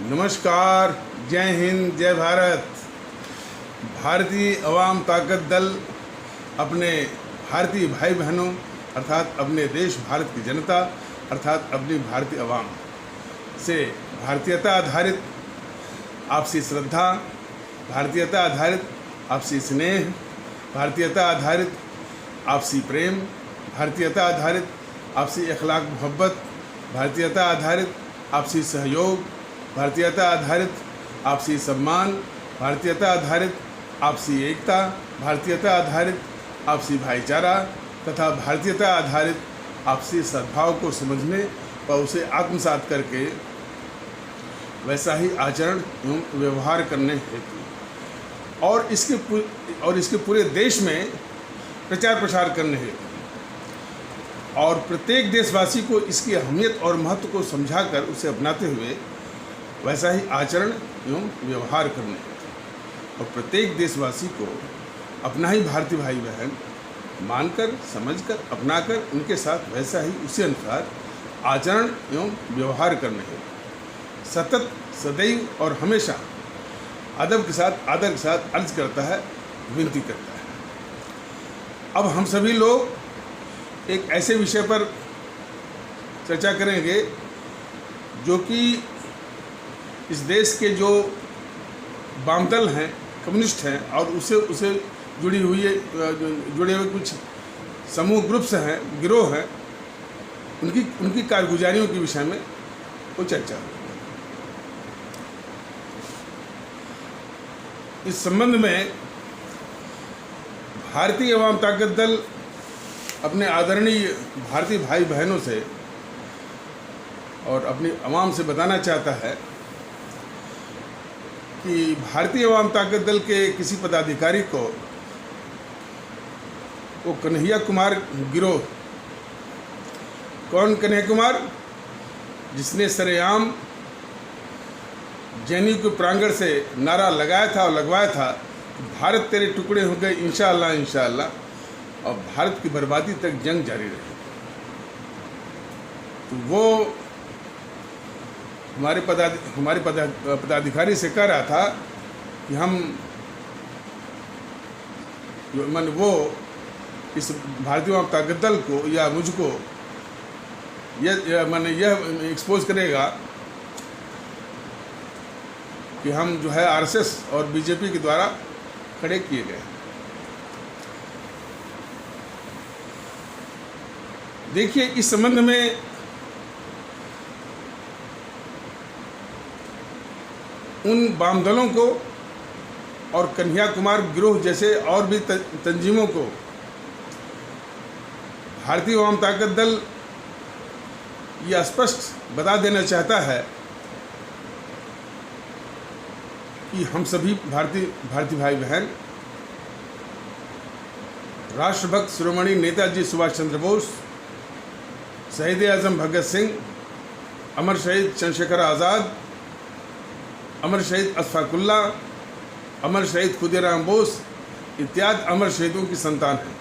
नमस्कार, जय हिंद, जय भारत। भारतीय अवाम ताकत दल अपने भारतीय भाई बहनों अर्थात अपने देश भारत की जनता अर्थात अपनी भारतीय अवाम से भारतीयता आधारित आपसी श्रद्धा, भारतीयता आधारित आपसी स्नेह, भारतीयता आधारित आपसी प्रेम, भारतीयता आधारित आपसी अखलाक मोहब्बत, भारतीयता आधारित आपसी सहयोग, भारतीयता आधारित आपसी सम्मान, भारतीयता आधारित आपसी एकता, भारतीयता आधारित आपसी भाईचारा तथा भारतीयता आधारित आपसी सद्भाव को समझने व उसे आत्मसात करके वैसा ही आचरण एवं व्यवहार करने हेतु और इसके पूरे देश में प्रचार प्रसार करने हेतु और प्रत्येक देशवासी को इसकी अहमियत और महत्व को समझाकर उसे अपनाते हुए वैसा ही आचरण एवं व्यवहार करने हेतु और प्रत्येक देशवासी को अपना ही भारतीय भाई बहन मानकर, समझकर, अपनाकर उनके साथ वैसा ही उसी अनुसार आचरण एवं व्यवहार करने हेतु सतत, सदैव और हमेशा अदब के साथ, आदर के साथ अर्ज करता है, विनती करता है। अब हम सभी लोग एक ऐसे विषय पर चर्चा करेंगे जो कि इस देश के जो वामदल हैं, कम्युनिस्ट हैं और उसे जुड़े हुए कुछ समूह ग्रुप्स हैं, गिरोह हैं, उनकी कारगुजारियों के विषय में वो चर्चा है। इस संबंध में भारतीय अवाम ताकत दल अपने आदरणीय भारतीय भाई बहनों से और अपनी अवाम से बताना चाहता है कि भारतीय अवाम ताकत दल के किसी पदाधिकारी को वो कन्हैया कुमार गिरोह, कौन कन्हैया कुमार, जिसने सरेआम जेएनयू के प्रांगण से नारा लगाया था और लगवाया था भारत तेरे टुकड़े हो गए इंशाअल्लाह इंशाअल्लाह और भारत की बर्बादी तक जंग जारी रही। तो वो हमारे पदाधिकारी से कह रहा था कि वो इस भारतीय अवाम ताकत दल को या मुझको यह एक्सपोज करेगा कि हम जो है आरएसएस और बीजेपी के द्वारा खड़े किए गए। देखिए, इस संबंध में उन वाम दलों को और कन्हैया कुमार गिरोह जैसे और भी तंजीमों को भारतीय अवाम ताकत दल यह स्पष्ट बता देना चाहता है कि हम सभी भारतीय भाई बहन राष्ट्रभक्त शिरोमणि नेताजी सुभाष चंद्र बोस, शहीद आजम भगत सिंह, अमर शहीद चंद्रशेखर आज़ाद, अमर शहीद अशफाकुल्ला, अमर शहीद खुदीराम बोस इत्यादि अमर शहीदों की संतान हैं।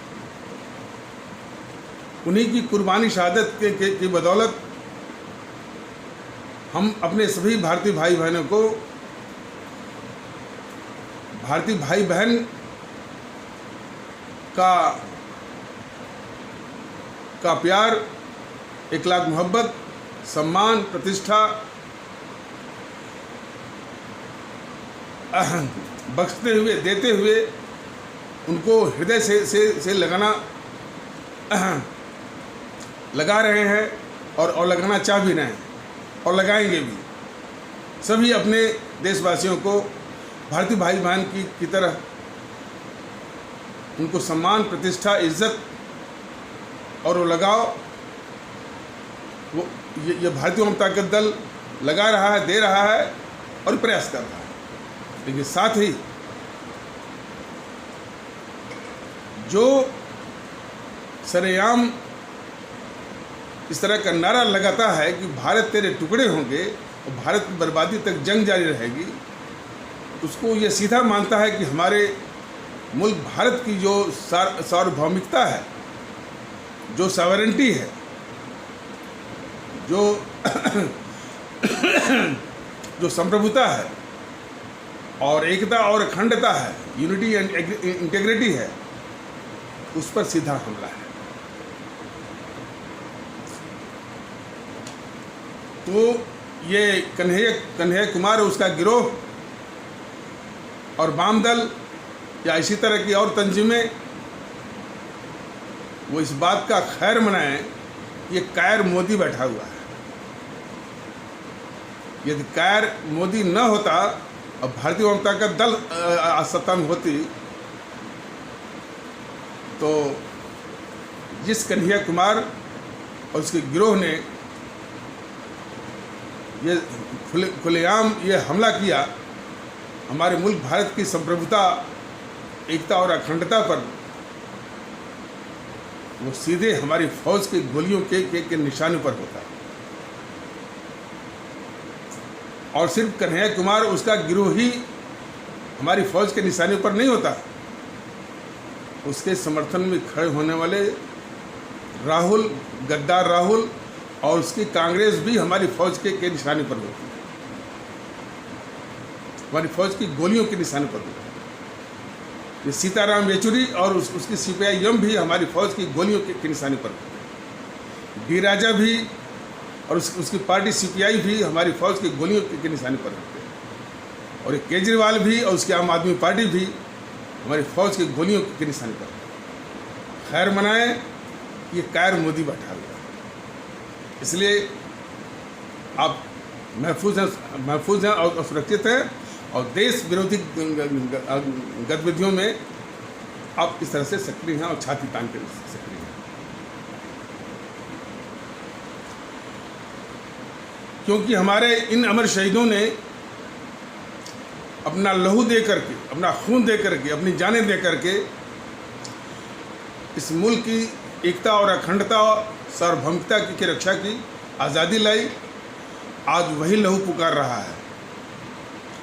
उन्हीं की कुर्बानी शहादत की बदौलत हम अपने सभी भारतीय भाई बहनों को भारतीय भाई बहन का प्यार, इखलाक मोहब्बत, सम्मान, प्रतिष्ठा बख्शते हुए, देते हुए उनको हृदय से लगा रहे हैं और लगाना चाह भी रहे हैं और लगाएंगे भी। सभी अपने देशवासियों को भारतीय भाई बहन की तरह उनको सम्मान, प्रतिष्ठा, इज्जत और वो लगाव ये भारतीय अवाम ताकत दल लगा रहा है, दे रहा है और प्रयास कर रहा है। लेकिन साथ ही जो सरेआम इस तरह का नारा लगाता है कि भारत तेरे टुकड़े होंगे और भारत की बर्बादी तक जंग जारी रहेगी, उसको ये सीधा मानता है कि हमारे मुल्क भारत की जो सार्वभौमिकता है, जो सॉवरेंटी है, जो जो संप्रभुता है और एकता और अखंडता है, यूनिटी एंड इंटीग्रिटी है, उस पर सीधा हमला है। तो ये कन्हैया कुमार उसका गिरोह और वाम दल या इसी तरह की और तंजीमें वो इस बात का खैर मनाएं कि ये कायर मोदी बैठा हुआ है। यदि कायर मोदी न होता और भारतीय जनता का दल सत्ता में होती, तो जिस कन्हैया कुमार और उसके गिरोह ने ये खुलेआम ये हमला किया हमारे मुल्क भारत की संप्रभुता, एकता और अखंडता पर, वो सीधे हमारी फौज की गोलियों के निशाने पर होता है। और सिर्फ कन्हैया कुमार उसका गिरोह ही हमारी फौज के निशाने पर नहीं होता, उसके समर्थन में खड़े होने वाले राहुल, गद्दार राहुल और उसकी कांग्रेस भी हमारी फौज के निशाने पर होती है, हमारी फौज की गोलियों के निशाने पर होती है। ये सीताराम येचुरी और उसकी CPI-M भी हमारी फौज की गोलियों के निशाने पर होती है। डी राजा भी और उसकी पार्टी CPI भी हमारी फौज की गोलियों के निशाने पर होते हैं। और केजरीवाल भी और उसकी आम आदमी पार्टी भी हमारी फौज की गोलियों के निशाने पर। खैर मनाएं, ये कायर मोदी बैठा हुआ है, इसलिए आप महफूज हैं और सुरक्षित हैं, और देश विरोधी गतिविधियों में आप इस तरह से सक्रिय हैं और छाती तान कर सक्रिय हैं। क्योंकि हमारे इन अमर शहीदों ने अपना लहू दे करके, अपना खून दे करके, अपनी जानें दे करके इस मुल्क की एकता और अखंडता और सार्वभौमिकता की रक्षा की, आज़ादी लाई। आज वही लहू पुकार रहा है,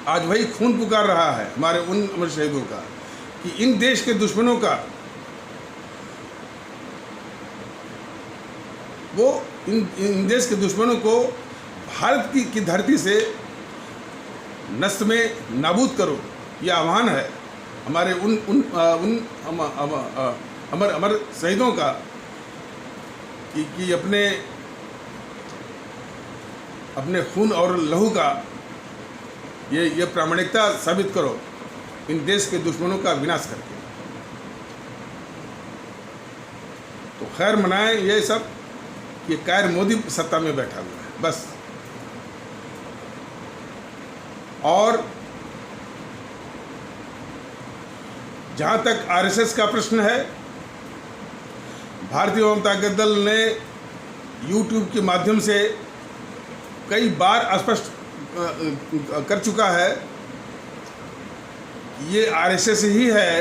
आज वही खून पुकार रहा है हमारे उन अमर शहीदों का, कि इन देश के दुश्मनों का, वो इन देश के दुश्मनों को भारत की धरती से नष्ट में नाबूद करो। यह आह्वान है हमारे उन अमर शहीदों का, कि अपने खून और लहू का ये प्रामाणिकता साबित करो इन देश के दुश्मनों का विनाश करके। तो खैर मनाएं ये सब, कि कायर मोदी सत्ता में बैठा हुआ है बस। और जहां तक RSS का प्रश्न है, भारतीय जनता दल ने YouTube के माध्यम से कई बार स्पष्ट कर चुका है, ये RSS ही है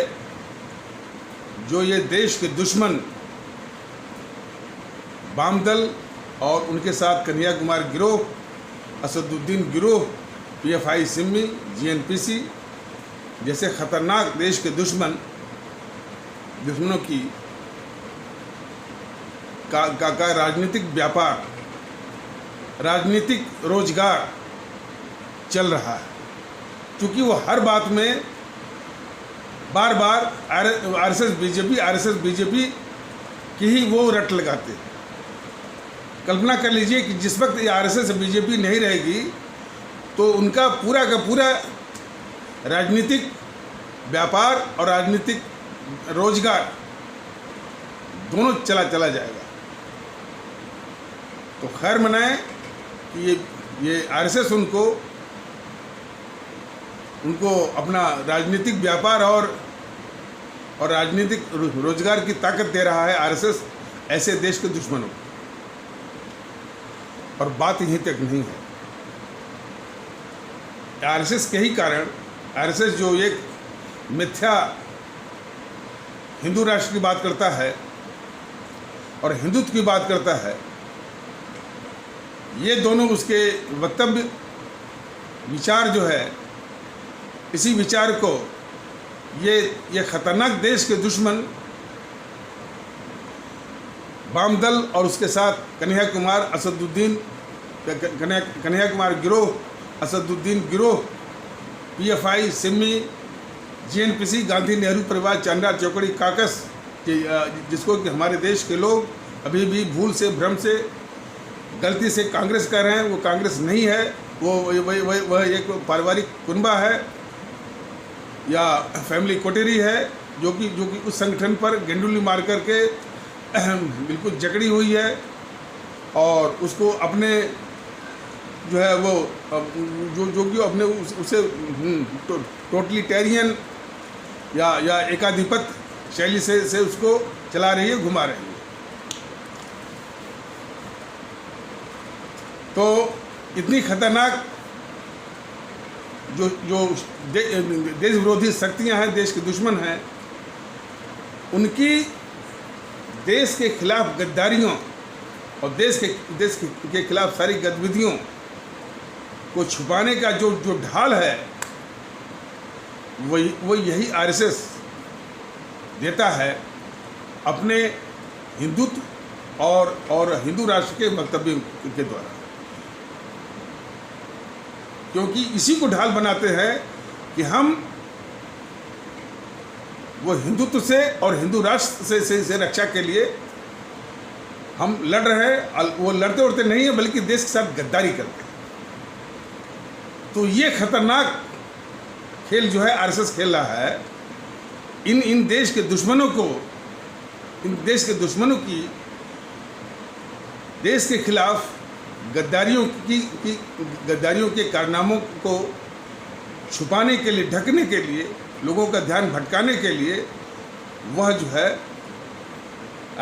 जो ये देश के दुश्मन वाम दल और उनके साथ कन्हैया कुमार गिरोह, असदुद्दीन गिरोह, PFI सिम्मी, GNPC जैसे खतरनाक देश के दुश्मनों की का राजनीतिक व्यापार, राजनीतिक रोजगार चल रहा है। क्योंकि वो हर बात में बार बार RSS बीजेपी की ही वो रट लगाते हैं। कल्पना कर लीजिए कि जिस वक्त ये RSS बीजेपी नहीं रहेगी, तो उनका पूरा का पूरा राजनीतिक व्यापार और राजनीतिक रोजगार दोनों चला जाएगा। तो खैर मनाएं कि ये RSS उनको अपना राजनीतिक व्यापार और राजनीतिक रोजगार की ताकत दे रहा है, RSS ऐसे देश के दुश्मनों को। और बात यहीं तक नहीं है, RSS के ही कारण, RSS जो एक मिथ्या हिंदू राष्ट्र की बात करता है और हिंदुत्व की बात करता है, ये दोनों उसके वक्तव्य, विचार जो है, इसी विचार को ये खतरनाक देश के दुश्मन वाम दल और उसके साथ कन्हैया कुमार, असदुद्दीन, कन्हैया कुमार गिरोह असदुद्दीन गिरोह, PFI, सिमी, GNPC, गांधी नेहरू परिवार, चांडाल चौकड़ी, काकस, जिसको कि हमारे देश के लोग अभी भी भूल से, भ्रम से, गलती से कांग्रेस कह रहे हैं। वो कांग्रेस नहीं है, वह एक पारिवारिक कुनबा है या फैमिली कोटेरी है, जो कि उस संगठन पर गेंडुली मार करके बिल्कुल जकड़ी हुई है और उसको अपने जो है वो जो कि अपने उसे टोटलिटेरियन या एकाधिपत्य शैली से उसको चला रही है, घुमा रही है। तो इतनी खतरनाक जो देश विरोधी शक्तियां हैं, देश के दुश्मन हैं, उनकी देश के खिलाफ गद्दारियों और देश के खिलाफ सारी गतिविधियों को छुपाने का जो ढाल है, वो यही RSS देता है अपने हिंदुत्व और हिंदू राष्ट्र के वक्तव्य के द्वारा, क्योंकि इसी को ढाल बनाते हैं कि हम वो हिंदुत्व से और हिंदू राष्ट्र से रक्षा के लिए हम लड़ रहे हैं। वो लड़ते उड़ते नहीं है, बल्कि देश के साथ गद्दारी करते हैं। तो ये खतरनाक खेल जो है RSS खेल रहा है, इन देश के दुश्मनों को, इन देश के दुश्मनों की देश के खिलाफ गद्दारियों के कारनामों को छुपाने के लिए, ढकने के लिए, लोगों का ध्यान भटकाने के लिए वह जो है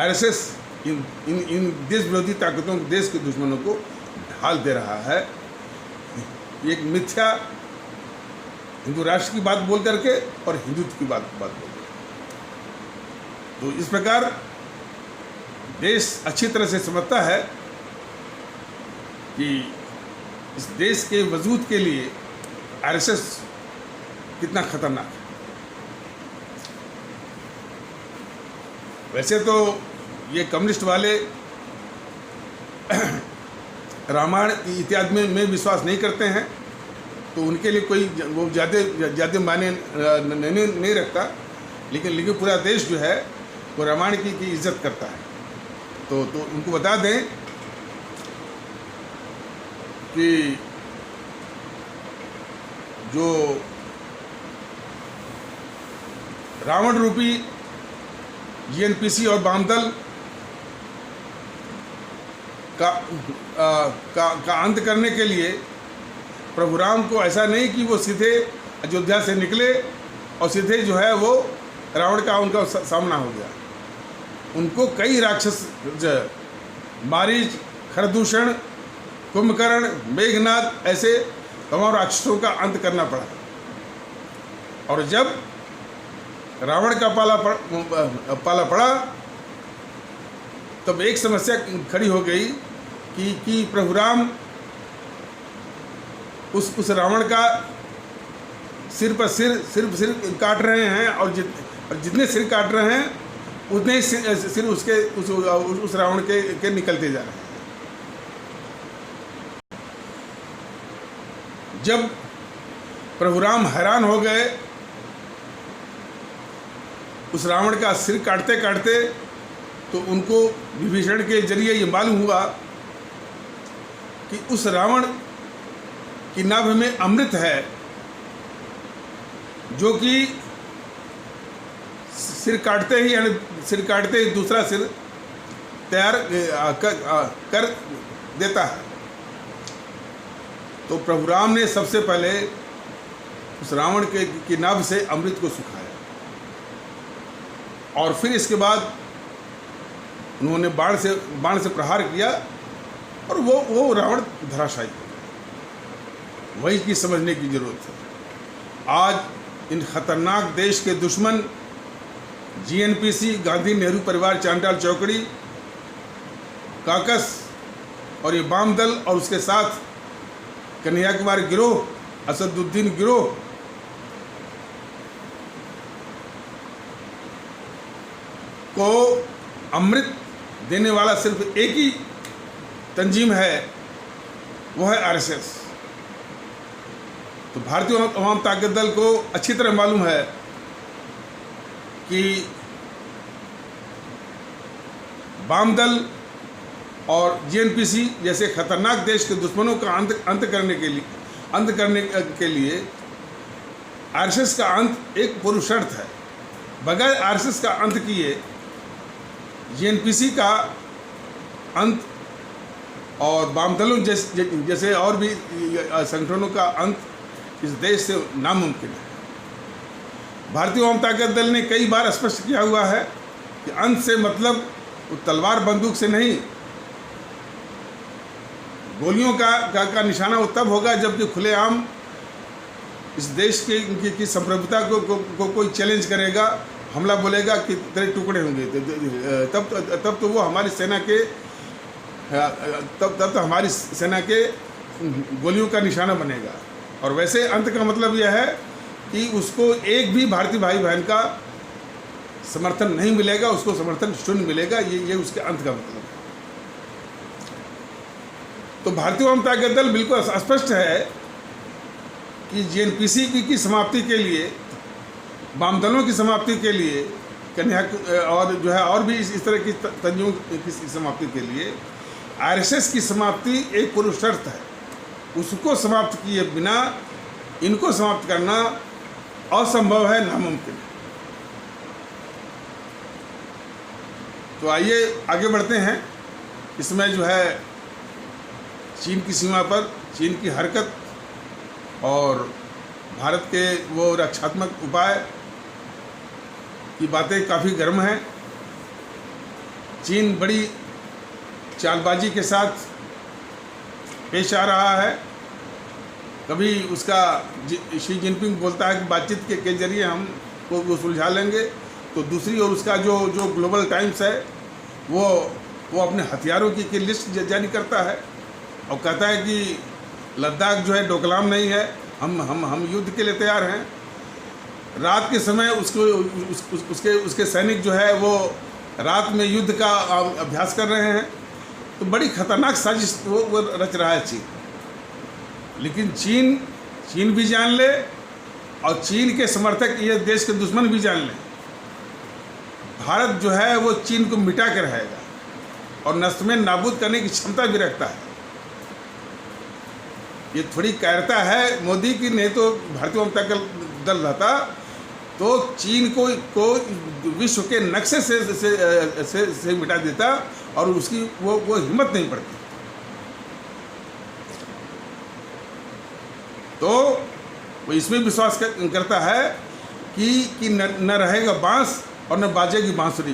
RSS इन देश विरोधी ताकतों, देश के दुश्मनों को ढाल दे रहा है। एक मिथ्या हिंदू राष्ट्र की बात बोल करके और हिंदुत्व की बात बोल करके। तो इस प्रकार देश अच्छी तरह से समझता है कि इस देश के वजूद के लिए RSS कितना खतरनाक है। वैसे तो ये कम्युनिस्ट वाले रामायण इत्यादि में विश्वास नहीं करते हैं, तो उनके लिए कोई वो ज़्यादा मायने नहीं रखता, लेकिन पूरा देश जो है वो रामायण की इज्जत करता है। तो उनको बता दें कि जो रावण रूपी GNPC और वामदल का अंत करने के लिए प्रभु राम को ऐसा नहीं कि वो सीधे अयोध्या से निकले और सीधे जो है वो रावण का उनका सामना हो गया। उनको कई राक्षस, मारीच, खरदूषण, कुंभकर्ण, मेघनाद, ऐसे तमाम राक्षसों का अंत करना पड़ा। और जब रावण का पाला पड़ा तब एक समस्या खड़ी हो गई कि प्रभु राम उस रावण का सिर पर सिर काट रहे हैं और जितने सिर काट रहे हैं उतने ही सिर उसके उस रावण के निकलते जा रहे हैं। जब प्रभु राम हैरान हो गए उस रावण का सिर काटते काटते, तो उनको विभीषण के जरिए ये मालूम हुआ कि उस रावण की नाभ में अमृत है, जो कि सिर काटते ही दूसरा सिर तैयार कर देता है। तो प्रभु राम ने सबसे पहले उस रावण की नाभ से अमृत को सुखाया और फिर इसके बाद उन्होंने बाण से प्रहार किया और वो रावण धराशायी हो गया। वही की समझने की जरूरत है। आज इन खतरनाक देश के दुश्मन GNPC, गांधी नेहरू परिवार, चांडाल चौकड़ी, काकस और ये वाम दल और उसके साथ कन्हैया कुमार गिरोह, असदुद्दीन गिरोह को अमृत देने वाला सिर्फ एक ही तंजीम है, वो है RSS। तो भारतीय अवाम ताकत दल को अच्छी तरह मालूम है कि वाम दल और जीएनपीसी जैसे खतरनाक देश के दुश्मनों का अंत करने के लिए आरएसएस का अंत एक पूर्व शर्त है। बगैर आरएसएस का अंत किए जीएनपीसी का अंत और वाम दलों जैसे और भी संगठनों का अंत इस देश से नामुमकिन है। भारतीय अवाम ताकत दल ने कई बार स्पष्ट किया हुआ है कि अंत से मतलब तलवार बंदूक से नहीं, गोलियों का निशाना वो तब होगा जबकि खुलेआम इस देश की संप्रभुता को कोई चैलेंज करेगा, हमला बोलेगा कि तेरे टुकड़े होंगे, तब तो वो हमारी सेना के तब तो हमारी सेना के गोलियों का निशाना बनेगा। और वैसे अंत का मतलब यह है कि उसको एक भी भारतीय भाई बहन का समर्थन नहीं मिलेगा, उसको समर्थन शून्य मिलेगा। ये उसके अंत का मतलब है। तो भारतीय अवाम ताकत दल बिल्कुल स्पष्ट है कि जीएनपीसी की समाप्ति के लिए, वाम दलों की समाप्ति के लिए, कन्या और जो है और भी इस तरह की तंजीमों की समाप्ति के लिए आरएसएस की समाप्ति एक पूर्व शर्त है। उसको समाप्त किए बिना इनको समाप्त करना असंभव है, नामुमकिन है। तो आइए आगे बढ़ते हैं। इसमें जो है चीन की सीमा पर चीन की हरकत और भारत के वो रक्षात्मक उपाय की बातें काफ़ी गर्म हैं। चीन बड़ी चालबाजी के साथ पेश आ रहा है। कभी उसका शी जिनपिंग बोलता है कि बातचीत के जरिए हम वो सुलझा लेंगे, तो दूसरी ओर उसका जो ग्लोबल टाइम्स है वो अपने हथियारों की लिस्ट जारी करता है और कहता है कि लद्दाख जो है डोकलाम नहीं है, हम युद्ध के लिए तैयार हैं। रात के समय उसके सैनिक जो है वो रात में युद्ध का अभ्यास कर रहे हैं। तो बड़ी खतरनाक साजिश वो रच रहा है चीन। लेकिन चीन भी जान ले और चीन के समर्थक ये देश के दुश्मन भी जान लें, भारत जो है वो चीन को मिटा कर रहेगा और नष्ट में नाबूद करने की क्षमता भी रखता है। ये थोड़ी कायरता है मोदी की, नहीं तो भारतीय अवाम ताकत दल रहता तो चीन को विश्व के नक्शे से मिटा देता और उसकी वो हिम्मत नहीं पड़ती। तो वो इसमें विश्वास करता है कि न रहेगा बांस और न बाजेगी बांसुरी।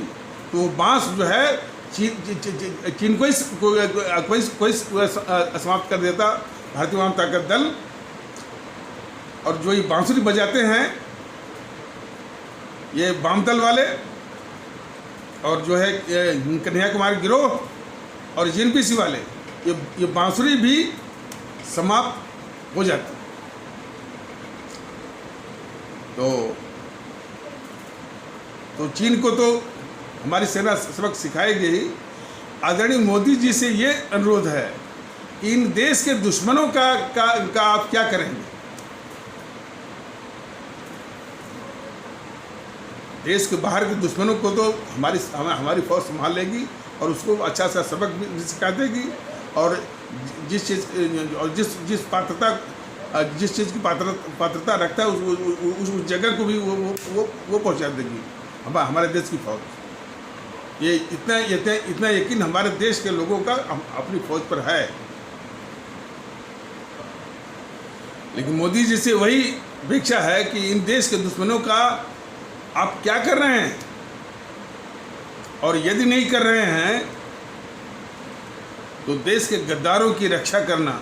तो वो बांस जो है चीन को कोई समाप्त कर देता भारतीय अवाम ताकत दल। और जो ये बांसुरी बजाते हैं ये वाम दल वाले और जो है कन्याकुमारी गिरोह और जीएनपीसी वाले, ये बांसुरी भी समाप्त हो जाती। तो चीन को तो हमारी सेना सबक सिखाएगी ही। आदरणीय मोदी जी से ये अनुरोध है कि इन देश के दुश्मनों का आप क्या करेंगे। देश के बाहर के दुश्मनों को तो हमारी फौज संभाल लेगी और उसको अच्छा सा सबक भी सिखा देगी और जिस चीज़ की पात्रता रखता है उस जगह को भी वो पहुंचा देगी हमारे देश की फौज। ये इतना यकीन हमारे देश के लोगों का अपनी फौज पर है। लेकिन मोदी जी से वही अपेक्षा है कि इन देश के दुश्मनों का आप क्या कर रहे हैं, और यदि नहीं कर रहे हैं तो देश के गद्दारों की रक्षा करना,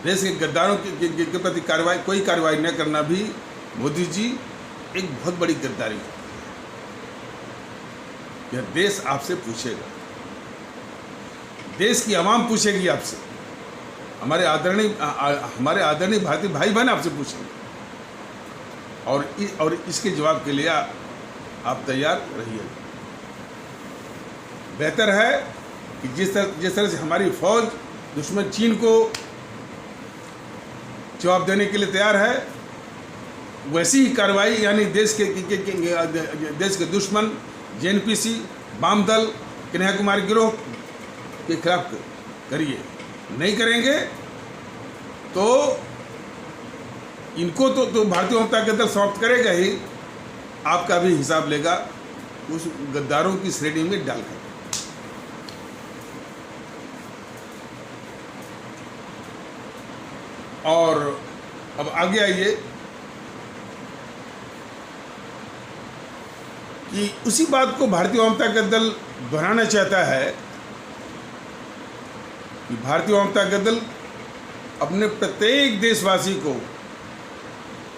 देश के गद्दारों के प्रति कोई कार्रवाई न करना भी मोदी जी एक बहुत बड़ी गद्दारी है। यह देश आपसे पूछेगा, देश की आवाम पूछेगी आपसे, हमारे आदरणीय भारतीय भाई बहन आपसे पूछेंगे और इसके जवाब के लिए आप तैयार रहिए। बेहतर है कि जिस तरह से हमारी फौज दुश्मन चीन को जवाब देने के लिए तैयार है, वैसी ही कार्रवाई यानी देश के दुश्मन जेएनपीसी, वाम दल, कन्याकुमारी गिरोह के खिलाफ करिए। नहीं करेंगे तो इनको तो भारतीय जनता पार्टी दल समाप्त करेगा ही, आपका भी हिसाब लेगा उस गद्दारों की श्रेणी में डालकर। और अब आगे आइए कि उसी बात को भारतीय जनता पार्टी दल दोहराना चाहता है कि भारतीय जनता पार्टी दल अपने प्रत्येक देशवासी को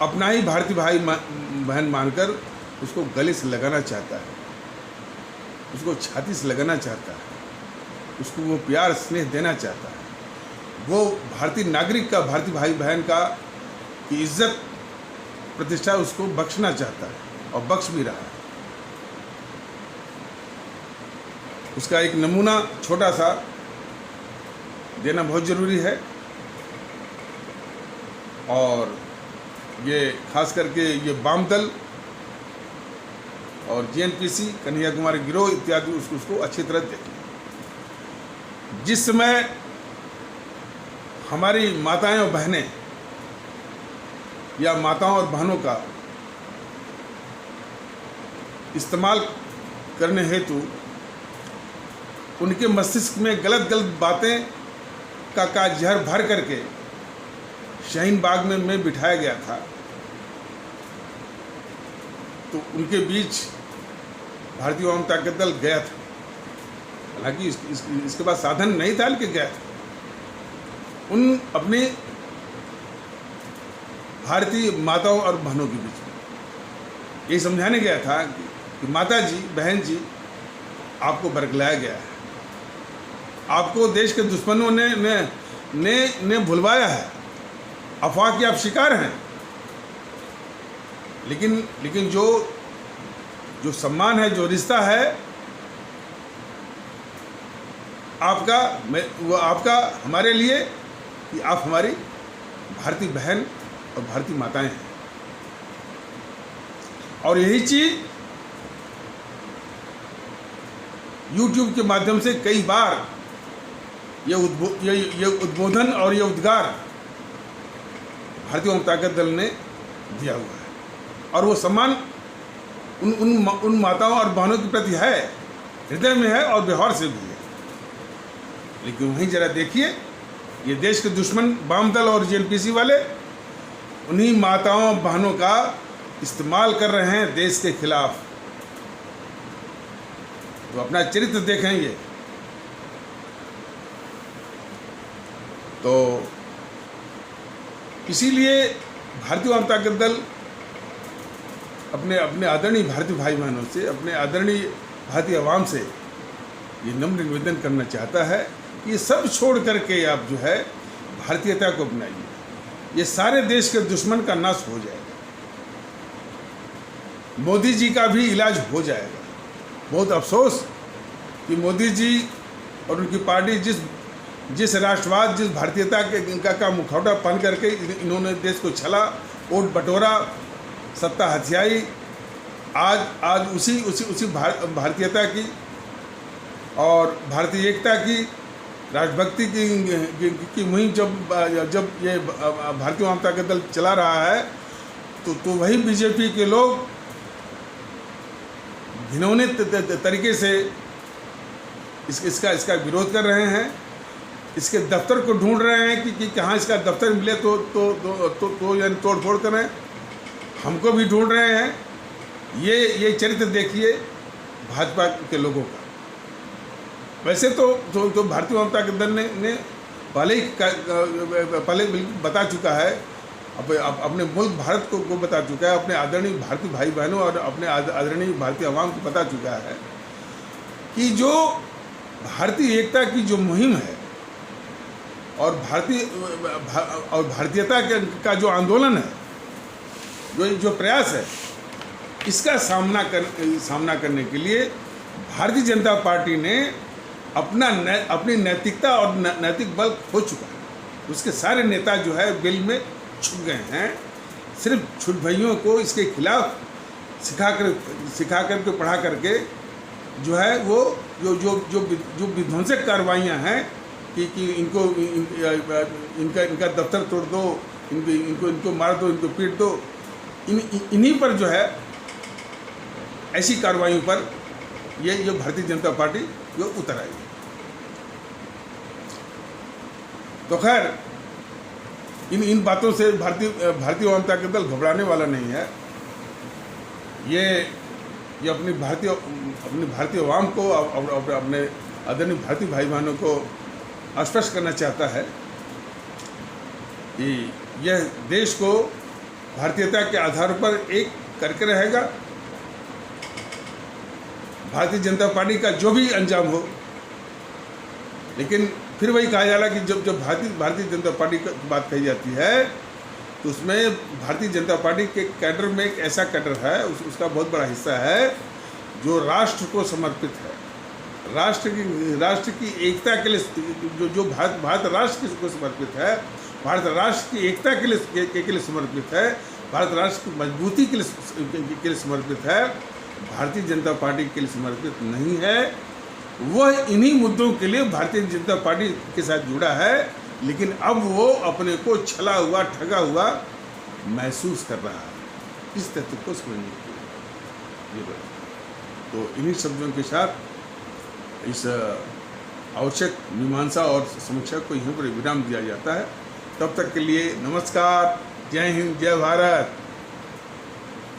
अपना ही भारतीय भाई बहन मानकर उसको गले से लगाना चाहता है, उसको छाती से लगाना चाहता है, उसको वो प्यार स्नेह देना चाहता है, वो भारतीय नागरिक का, भारतीय भाई बहन का की इज्जत प्रतिष्ठा उसको बख्शना चाहता है और बख्श भी रहा है। उसका एक नमूना छोटा सा देना बहुत ज़रूरी है। और ये खास करके ये वाम दल और जेएनपीसी, कन्याकुमारी गिरोह इत्यादि उसको अच्छी तरह देखें। जिस समय हमारी माताएं और बहनें या माताओं और बहनों का इस्तेमाल करने हेतु उनके मस्तिष्क में गलत गलत बातें का जहर भर करके शाहीन बाग में मैं बिठाया गया था, तो उनके बीच भारतीय जनता पार्टी दल गया था। हालांकि इसके पास साधन नहीं था, लेकिन गया था उन अपनी भारतीय माताओं और बहनों के बीच में। ये समझाने गया था कि माता जी, बहन जी, आपको बरगलाया गया है, आपको देश के दुश्मनों ने भुलवाया है, अफवाह के आप शिकार हैं। लेकिन जो सम्मान है, जो रिश्ता है आपका, वो आपका हमारे लिए कि आप हमारी भारतीय बहन और भारतीय माताएं हैं। और यही चीज़ YouTube के माध्यम से कई बार ये उद्बोधन और ये उद्गार भारतीय जनता पार्टी दल ने दिया हुआ है। और वो सम्मान उन माताओं और बहनों के प्रति है, हृदय में है और व्यवहार से भी है। लेकिन वहीं जरा देखिए, ये देश के दुश्मन वाम दल और जेएनपीसी वाले उन्हीं माताओं बहनों का इस्तेमाल कर रहे हैं देश के खिलाफ। तो अपना चरित्र देखेंगे तो इसीलिए भारतीय जनता पार्टी दल अपने आदरणीय भारतीय भाई बहनों से, अपने आदरणीय भारतीय आवाम से ये नम्र निवेदन करना चाहता है कि ये सब छोड़ करके आप जो है भारतीयता को अपनाइए। ये सारे देश के दुश्मन का नाश हो जाएगा, मोदी जी का भी इलाज हो जाएगा। बहुत अफसोस कि मोदी जी और उनकी पार्टी जिस राष्ट्रवाद, जिस भारतीयता का मुखौटा पहन करके इन्होंने देश को छला, वोट बटोरा, सत्ता हथियाई, आज उसी भारतीयता की और भारतीय एकता की, राष्ट्रभक्ति की मुहिम जब ये भारतीय जनता पार्टी दल चला रहा है तो वही बीजेपी के लोग घिनौने तरीके से इसका विरोध कर रहे हैं। इसके दफ्तर को ढूंढ रहे हैं कि कहाँ इसका दफ्तर मिले तो यानी तोड़ फोड़ करें। हमको भी ढूंढ रहे हैं। ये चरित्र देखिए भाजपा के लोगों का। वैसे तो भारतीय जनता पार्टी दल ने पहले बता चुका है, अपने मुल्क भारत को बता चुका है, अपने आदरणीय भारतीय भाई बहनों और अपने आदरणीय भारतीय आवाम को बता चुका है कि जो भारतीय एकता की जो मुहिम है और भारतीयता का जो आंदोलन है, जो प्रयास है, इसका सामना करने के लिए भारतीय जनता पार्टी ने अपनी नैतिकता और नैतिक बल खो चुका है। उसके सारे नेता जो है बिल में छुप गए हैं। सिर्फ छुट भइयों को इसके खिलाफ सिखा करके पढ़ा करके जो है वो जो विध्वंसक कार्रवाइयाँ हैं कि इनको इनका दफ्तर तोड़ दो, इनको मार दो, इनको पीट दो, इन्हीं पर जो है ऐसी कार्रवाइयों पर ये भारतीय जनता पार्टी जो उतर आई। तो खैर इन बातों से भारतीय आवाम ताकत दल घबराने वाला नहीं है। ये अपनी भारतीय आवाम को और अपने आदरणीय भारतीय भाई बहनों को आश्वस्त करना चाहता है कि यह देश को भारतीयता के आधार पर एक करके रहेगा। भारतीय जनता पार्टी का जो भी अंजाम हो, लेकिन फिर वही कहा जाला कि जब भारतीय जनता पार्टी की बात कही जाती है तो उसमें भारतीय जनता पार्टी के कैडर में एक ऐसा कैडर है, उसका बहुत बड़ा हिस्सा है जो राष्ट्र को समर्पित है, राष्ट्र की एकता के लिए जो भारत राष्ट्र को समर्पित है, भारत राष्ट्र की एकता के लिए समर्पित है, भारत राष्ट्र की मजबूती के लिए समर्पित है, भारतीय जनता पार्टी के लिए समर्पित नहीं है। वह इन्हीं मुद्दों के लिए भारतीय जनता पार्टी के साथ जुड़ा है, लेकिन अब वो अपने को छला हुआ, ठगा हुआ महसूस कर रहा है। इस तथ्य को समझने के लिए तो इन्हीं शब्दों के साथ इस आवश्यक मीमांसा और समीक्षा को यहीं पर विराम दिया जाता है। तब तक के लिए नमस्कार, जय हिंद, जय भारत।